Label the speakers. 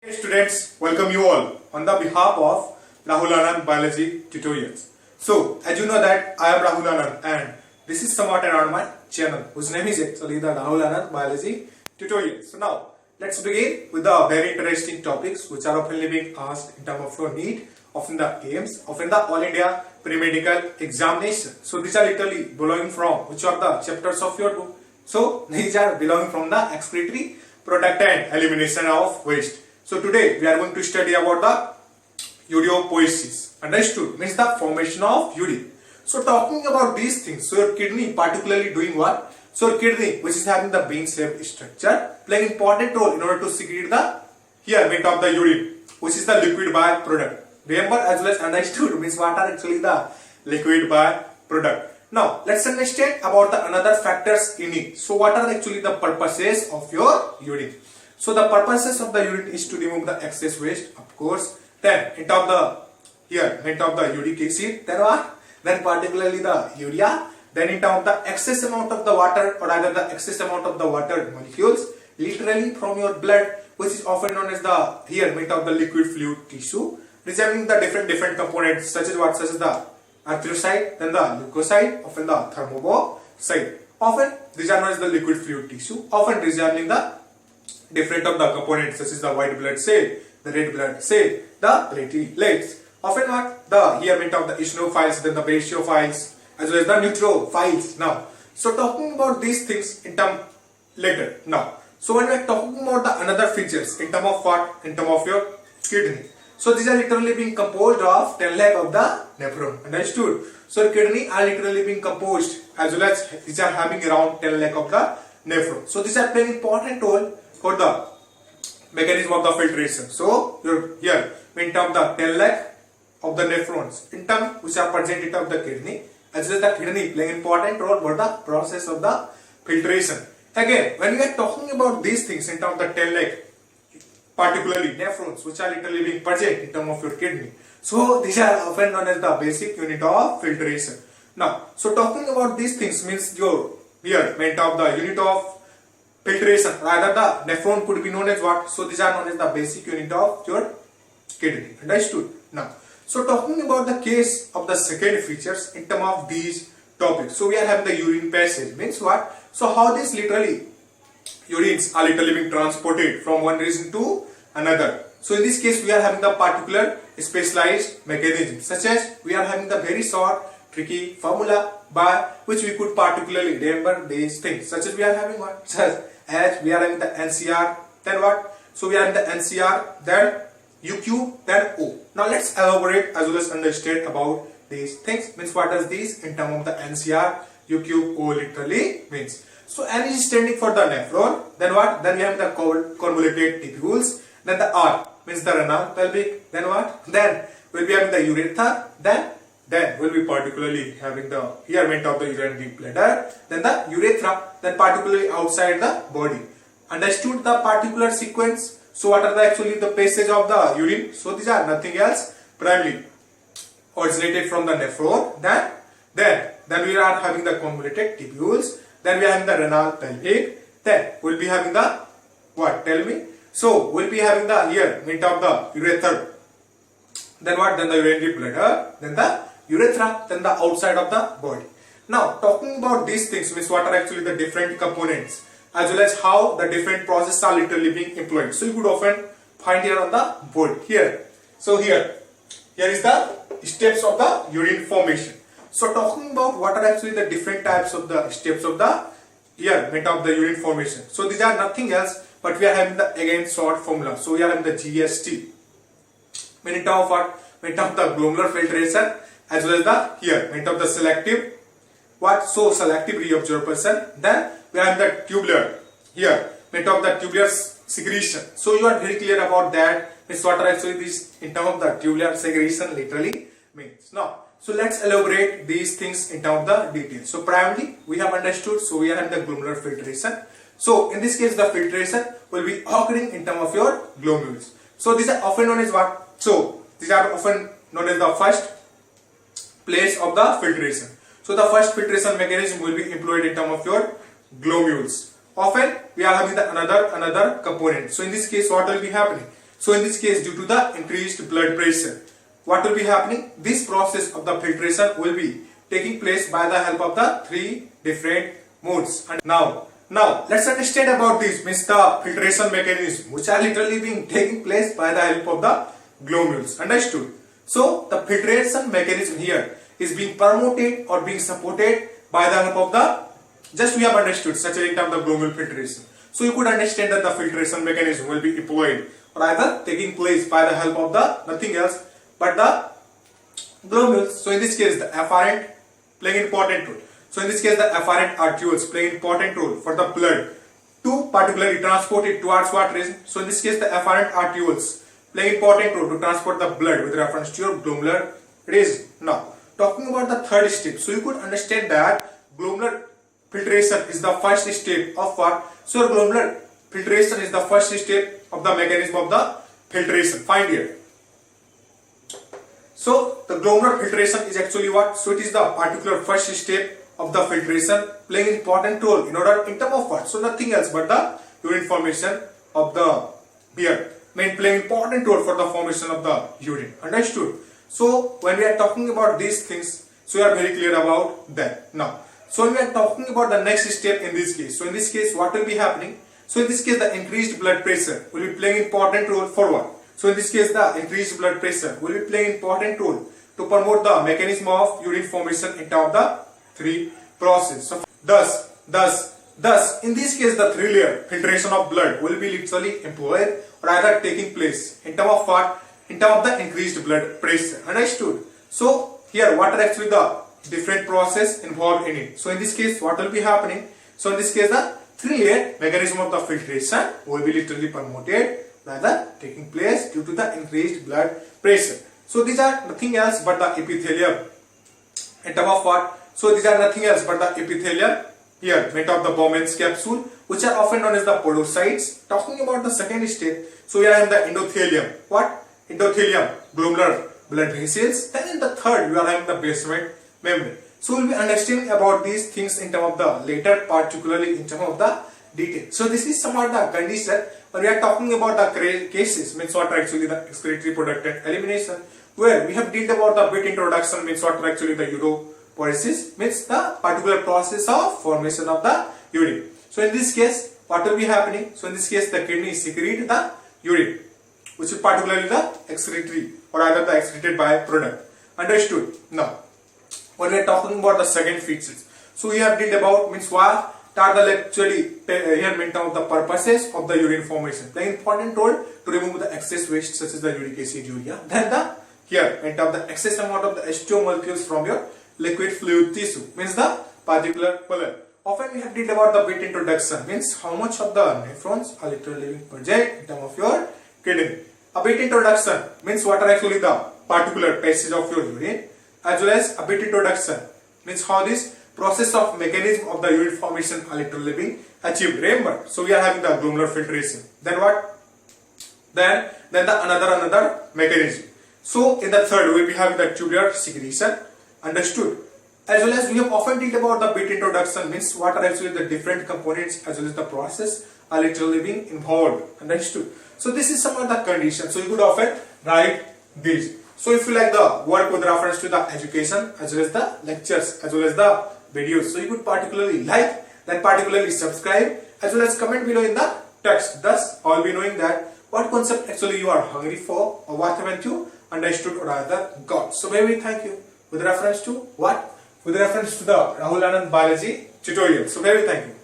Speaker 1: Hey students, welcome you all on the behalf of Rahul Anand Biology Tutorials. So, as you know that I am Rahul Anand and this is somewhat around my channel whose name is actually the Rahul Anand Biology Tutorials. So now, let's begin with the very interesting topics which are often being asked in terms of your NEET, often the AIIMS, often the All India Pre-Medical Examination. So these are literally belonging from which are the chapters of your book. So these are belonging from the excretory product and elimination of waste. So today we are going to study about the ureopoiesis. Understood? Means the formation of urine. So talking about these things, so your kidney particularly doing what? So your kidney, which is having the bean-shaped structure, playing important role in order to secrete the bit of the urine, which is the liquid byproduct. Remember, as well as understood, means what are actually the liquid byproduct. Now let's understand about the another factors in it. So what are actually the purposes of your urine? So the purposes of the urine is to remove the excess waste, of course. Then into the uric acid. Then what? Then particularly the urea. Then into the excess amount of the water, or either the excess amount of the water molecules, literally from your blood, which is often known as the the liquid fluid tissue, resembling the different components such as what? Such as the erythrocyte, then the leukocyte, often the thermocyte. Often these are known as the liquid fluid tissue, often resembling the different of the components such as the white blood cell, the red blood cell, the platelets. Often what? The of the eosinophiles, then the basophils, as well as the neutrophils. Now, so talking about these things in term later. Now, so when we are talking about the another features in term of what? In term of your kidney. So these are literally being composed of 10 lakh of the nephron. Understood? So kidney are literally being composed as well as these are having around 10 lakh of the nephron. So these are playing important role for the mechanism of the filtration. So here in term the 10 lakh of the nephrons in term which are present in term of the kidney, as well as the kidney playing important role for the process of the filtration. Again, when we are talking about these things in term of the 10 lakh, particularly nephrons which are literally being present in term of your kidney, so these are often known as the basic unit of filtration. Now, so talking about these things means your of the unit of filtration, rather the nephron could be known as what? So these are known as the basic unit of your kidney. Understood? Now, so talking about the case of the second features in terms of these topics. So we are having the urine passage, means what? So how these literally urines are literally being transported from one region to another. So in this case we are having the particular specialized mechanism, such as we are having the very short tricky formula by which we could particularly remember these things, such as we are having what? Such as we are having the NCR, then what? So we are in the NCR, then UQ, then O. Now let's elaborate as well as understand about these things. Means what does this in terms of the NCR, UQ, O literally means? So N is standing for the nephron, then what? Then we have the convoluted tubules, then the R means the renal pelvic, then what? Then we'll be having the urethra, then we'll be particularly having the of the urinary bladder, then the urethra, then particularly outside the body. Understood the particular sequence? So what are the actually the passage of the urine? So these are nothing else, primarily originated from the nephron, then we are having the convoluted tubules, then we are having the renal pelvic, then we'll be having the what? Tell me. So we'll be having the of the urethra, then what? Then the urinary bladder, then the urethra, then the outside of the body. Now talking about these things means what are actually the different components, as well as how the different processes are literally being employed. So you could often find here on the board here. So here is the steps of the urine formation. So talking about what are actually the different types of the steps of the of the urine formation. So these are nothing else but we are having the again short formula. So we are having the GST. Meaning of what? Meaning of the glomerular filtration, as well as the meaning of the selective what? So selective reabsorption. Then we have the tubular meaning of the tubular secretion. So you are very clear about that. Means what are actually these in terms of the tubular secretion literally means. Now, so let's elaborate these things in terms of the details. So primarily we have understood. So we are having the glomerular filtration. So in this case the filtration will be occurring in terms of your glomerulus. So these are often known as what? So these are often known as the first place of the filtration. So the first filtration mechanism will be employed in terms of your glomerules. Often we are having the another component. So in this case what will be happening? So in this case, due to the increased blood pressure, what will be happening? This process of the filtration will be taking place by the help of the three different modes. And now let's understand about this, means the filtration mechanism, which are literally being taking place by the help of the glomerulus. Understood? So the filtration mechanism here is being promoted or being supported by the help of the, just we have understood such a term, the glomerular filtration. So you could understand that the filtration mechanism will be employed or either taking place by the help of the nothing else but the glomerulus. So in this case, the afferent playing important role. So in this case, the afferent arterioles play important role for the blood to particularly transport it towards what region. So in this case, the afferent arterioles play important role to transport the blood with reference to your glomerular region. Now, talking about the third step, so you could understand that glomerular filtration is the first step of what? So your glomerular filtration is the first step of the mechanism of the filtration. Find here. So the glomerular filtration is actually what? So it is the particular first step of the filtration playing important role in terms of what? So nothing else but the urine formation of the beer. Playing important role for the formation of the urine. Understood? So when we are talking about these things, so we are very clear about that. Now, so when we are talking about the next step in this case, so in this case what will be happening? So in this case the increased blood pressure will be playing important role for what? So in this case the increased blood pressure will be playing important role to promote the mechanism of urine formation in terms of the three process. So thus in this case the three layer filtration of blood will be literally employed or either taking place in terms of what? In terms of the increased blood pressure. Understood? So here what are actually the different process involved in it? So in this case what will be happening? So in this case the three layer mechanism of the filtration will be literally promoted, rather taking place due to the increased blood pressure. So these are nothing else but the epithelium in terms of what? So these are nothing else but the epithelium here made of the Bowman's capsule, which are often known as the podocytes. Talking about the second step, so we are in the endothelium. What? Endothelium, glomerular blood vessels. Then in the third, we are having the basement membrane. So we'll be understanding about these things in terms of the later, particularly in terms of the detail. So this is somewhat the condition when we are talking about the cases, means what are actually the excretory product and elimination, where we have dealt about the bit introduction, means what are actually the uropoiesis, means the particular process of formation of the urine. So in this case, what will be happening? So in this case, the kidney secrete the urine, which is particularly the excretory or either the excreted byproduct. Understood? Now, when we are talking about the second features, so we have dealt about, means what are the actually here meant of the purposes of the urine formation, playing important role to remove the excess waste such as the uric acid, urea. Then the here meant of the excess amount of the H2O molecules from your liquid fluid tissue, means the particular color. Often we have dealt about the bit introduction, means how much of the nephrons are literally living project in terms of your kidney. A bit introduction means what are actually the particular passage of your urine, as well as a bit introduction means how this process of mechanism of the urine formation are literally being achieved. Remember, so we are having the glomerular filtration. Then what? Then the another mechanism. So in the third we will be having the tubular secretion. Understood? As well as we have often dealt about the bit introduction, means what are actually the different components as well as the process are literally being involved. Understood? So this is some of the conditions. So you could often write these. So if you like the work with reference to the education as well as the lectures as well as the videos, so you could particularly like, then particularly subscribe as well as comment below in the text. Thus all be knowing that what concept actually you are hungry for or what haven't you understood or either got. So maybe thank you with reference to what? With reference to the Rahul Anand biology tutorial. So very thank you.